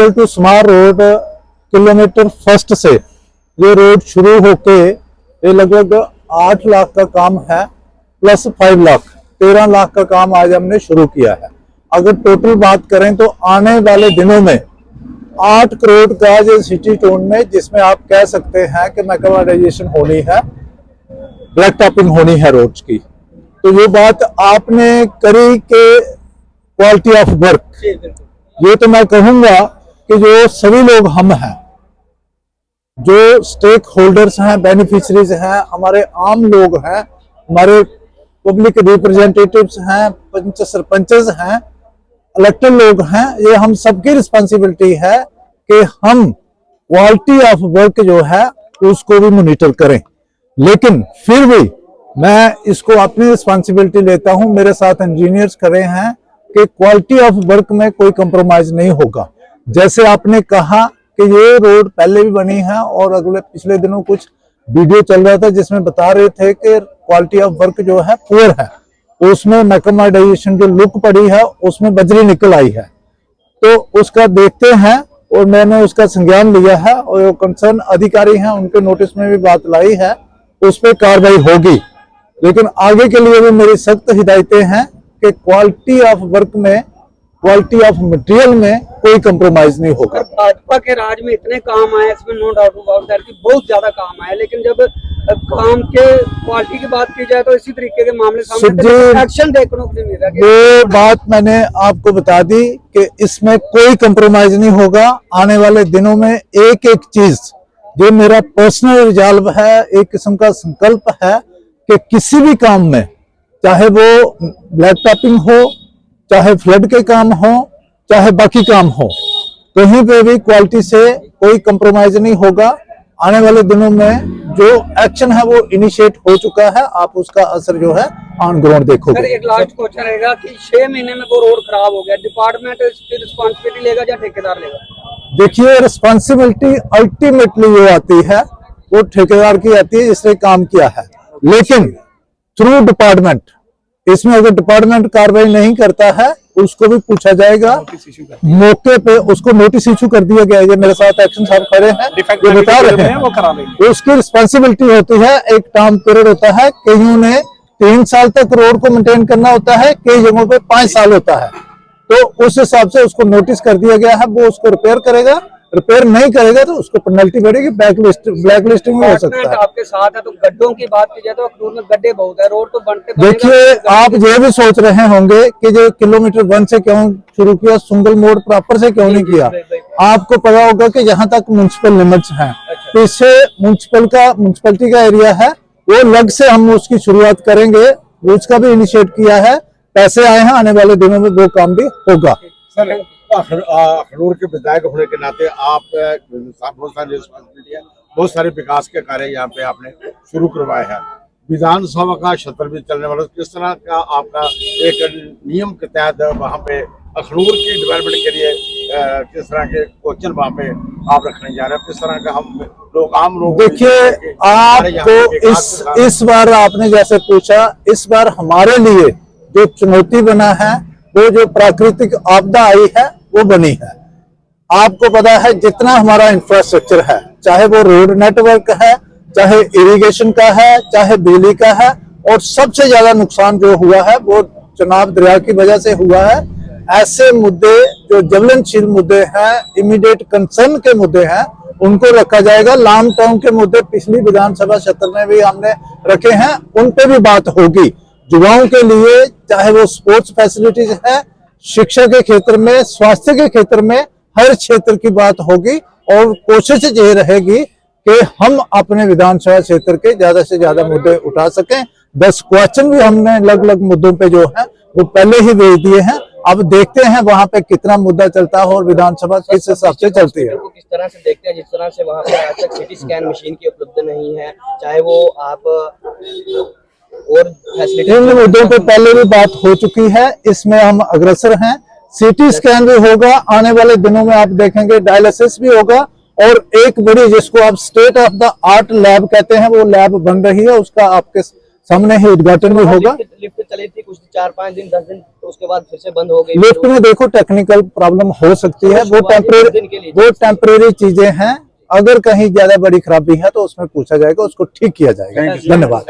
Hospital to स्मार road kilometre first से ये रोड शुरू होके ये लगभग 8 लाख का काम है, प्लस 5 लाख 13 लाख का काम आज हमने शुरू किया है। अगर टोटल बात करें तो आने वाले दिनों में 8 करोड़ का ये सिटी टोन में, जिसमें आप कह सकते हैं कि मैकेनाइजेशन होनी है, ब्लैक टॉपिंग होनी है रोड्स की। तो ये बात आपने करी कि क्वालिटी ऑफ वर्क, ये तो मैं कहूंगा कि जो सभी लोग हम हैं, जो स्टेक होल्डर्स हैं, बेनिफिशरीज हैं, हमारे आम लोग हैं, हमारे पब्लिक रिप्रेजेंटेटिव्स हैं, पंच सरपंचेस हैं, इलेक्टेड लोग हैं, ये हम सबकी रिस्पांसिबिलिटी है कि हम क्वालिटी ऑफ वर्क जो है उसको भी मॉनिटर करें। लेकिन फिर भी मैं इसको अपनी रिस्पांसिबिलिटी लेता हूं, मेरे साथ इंजीनियर्स खड़े हैं कि क्वालिटी ऑफ वर्क में कोई कंप्रोमाइज नहीं होगा। जैसे आपने कहा कि ये रोड पहले भी बनी है और अगले पिछले दिनों कुछ वीडियो चल रहा था जिसमें बता रहे थे कि क्वालिटी ऑफ वर्क जो है पुअर है, उसमें मैकेनाइजेशन जो लुक पड़ी है उसमें बजरी निकल आई है। तो उसका देखते हैं और मैंने उसका संज्ञान लिया है और जो कंसर्न अधिकारी हैं उनके नोटिस में भी बात लाई है, उस पर कार्रवाई होगी। लेकिन आगे के लिए भी मेरी सख्त हिदायतें हैं कि क्वालिटी ऑफ वर्क में, क्वालिटी ऑफ मटेरियल में कोई कंप्रोमाइज नहीं होगा। भाजपा के राज में इतने काम आए, इसमें नो डाउट अबाउट दैट कि बहुत ज्यादा काम आए, लेकिन जब काम के क्वालिटी की बात की जाए तो इसी तरीके के मामले सामने एक्शन देखने को नहीं मिल रहा। ये बात मैंने आपको बता दी कि इसमें कोई कंप्रोमाइज नहीं होगा। आने वाले दिनों में एक एक चीज, ये मेरा पर्सनल रिजॉल्व है, एक किस्म का संकल्प है कि किसी भी काम में, चाहे वो ब्लैक टॉपिंग हो, चाहे फ्लड के काम हो, चाहे बाकी काम हो, कहीं पे भी क्वालिटी से कोई कंप्रोमाइज नहीं होगा। आने वाले दिनों में जो एक्शन है वो इनिशिएट हो चुका है, आप उसका असर जो है ऑन ग्राउंड देखोगे। सर एक लास्ट क्वेश्चन रहेगा कि 6 महीने में वो रोड खराब हो गया, डिपार्टमेंट इसकी रिस्पांसिबिलिटी लेगा या ठेकेदार लेगा? देखिए, रिस्पांसिबिलिटी अल्टीमेटली जो आती है वो ठेकेदार की आती है जिसने काम किया है, लेकिन थ्रू डिपार्टमेंट, इसमें अगर डिपार्टमेंट कार्रवाई नहीं करता है उसको भी पूछा जाएगा, मौके पे उसको नोटिस इशू कर दिया गया है। ये मेरे साथ एक्शन साहब खड़े हैं, ये बता रहे हैं, वो करा लेंगे। उसकी रिस्पांसिबिलिटी होती है, एक टाइम पीरियड होता है, कईयों ने 3 साल तक रोड को मेंटेन करना होता है, कई जगहों पे 5 साल होता है। तो उस हिसाब से उसको नोटिस कर दिया गया है, वो उसको रिपेयर करेगा, रिपेयर नहीं करेगा तो उसको पेनल्टी बढ़ेगी, ब्लैक लिस्टिंग में हो सकता है। आपके साथ है तो गड्ढों की बात की जाए तो अखनूर में गड्ढे बहुत है, रोड तो बनते। देखिए, आप ये भी सोच रहे होंगे कि जो किलोमीटर 1 से क्यों शुरू किया, सुंगल मोड़ प्रॉपर से क्यों नहीं किया। आपको पता होगा कि जहां तक म्युनिसिपल लिमिट्स हैं, तो इससे म्युनिसिपलिटी का एरिया है, वो लग से हम उसकी शुरुआत करेंगे, उसका भी इनिशिएट किया है, पैसे आए हैं, आने वाले दिनों में वो काम भी होगा। अखनूर के विधायक होने के नाते आप बहुत सारी रिस्पॉन्सिबिलिटी है, बहुत सारे विकास के कार्य यहाँ पे आपने शुरू करवाए हैं। विधानसभा का सत्र भी चलने वाला, किस तरह का आपका एक नियम के तहत वहाँ पे अखनूर की डेवलपमेंट के लिए किस तरह के क्वेश्चन वहाँ पे आप रखने जा रहे हैं, किस तरह का हम लोग आम लोग? देखिए, आपको इस बार आपने जैसे पूछा, इस बार हमारे लिए जो चुनौती बना है वो जो प्राकृतिक आपदा आई है वो बनी है। आपको पता है जितना हमारा इंफ्रास्ट्रक्चर है, चाहे वो रोड नेटवर्क है, चाहे इरिगेशन का है, चाहे बिजली का है, और सबसे ज्यादा नुकसान जो हुआ है वो चनाब दरिया की वजह से हुआ है। ऐसे मुद्दे जो ज्वलनशील मुद्दे हैं, इमीडिएट कंसर्न के मुद्दे हैं, उनको रखा जाएगा। लॉन्ग टर्म के मुद्दे पिछली विधानसभा सत्र में भी हमने रखे हैं, उन पे भी बात होगी। युवाओं के लिए चाहे वो स्पोर्ट्स फैसिलिटीज है, शिक्षा के क्षेत्र में, स्वास्थ्य के क्षेत्र में, हर क्षेत्र की बात होगी और कोशिश ये रहेगी कि हम अपने विधानसभा क्षेत्र के ज्यादा से ज्यादा मुद्दे उठा सकें। 10 क्वेश्चन भी हमने अलग अलग मुद्दों पे जो है वो पहले ही भेज दिए हैं। अब देखते हैं वहां पे कितना मुद्दा चलता है और विधानसभा किस हिसाब से चलती है। किस तरह से देखते हैं, जिस तरह से वहाँ पे आज तक सिटी स्कैन मशीन की उपलब्ध नहीं है, चाहे वो आप और इन मुद्दों पे पहले भी बात हो चुकी है, इसमें हम अग्रसर हैं। सिटी स्कैन भी होगा आने वाले दिनों में, आप देखेंगे डायलिसिस भी होगा, और एक बड़ी जिसको आप state of the art lab कहते हैं वो लैब बन रही है, उसका आपके सामने ही उद्घाटन भी होगा। लिफ्ट चली थी कुछ 4-5 दिन 10 दिन, तो उसके बाद फिर से बंद हो गई। लिफ्ट में देखो टेक्निकल प्रॉब्लम हो सकती है, वो टेम्परेरी चीजें हैं। अगर कहीं ज्यादा बड़ी खराबी है तो उसमें पूछा जाएगा, उसको ठीक किया जाएगा। धन्यवाद।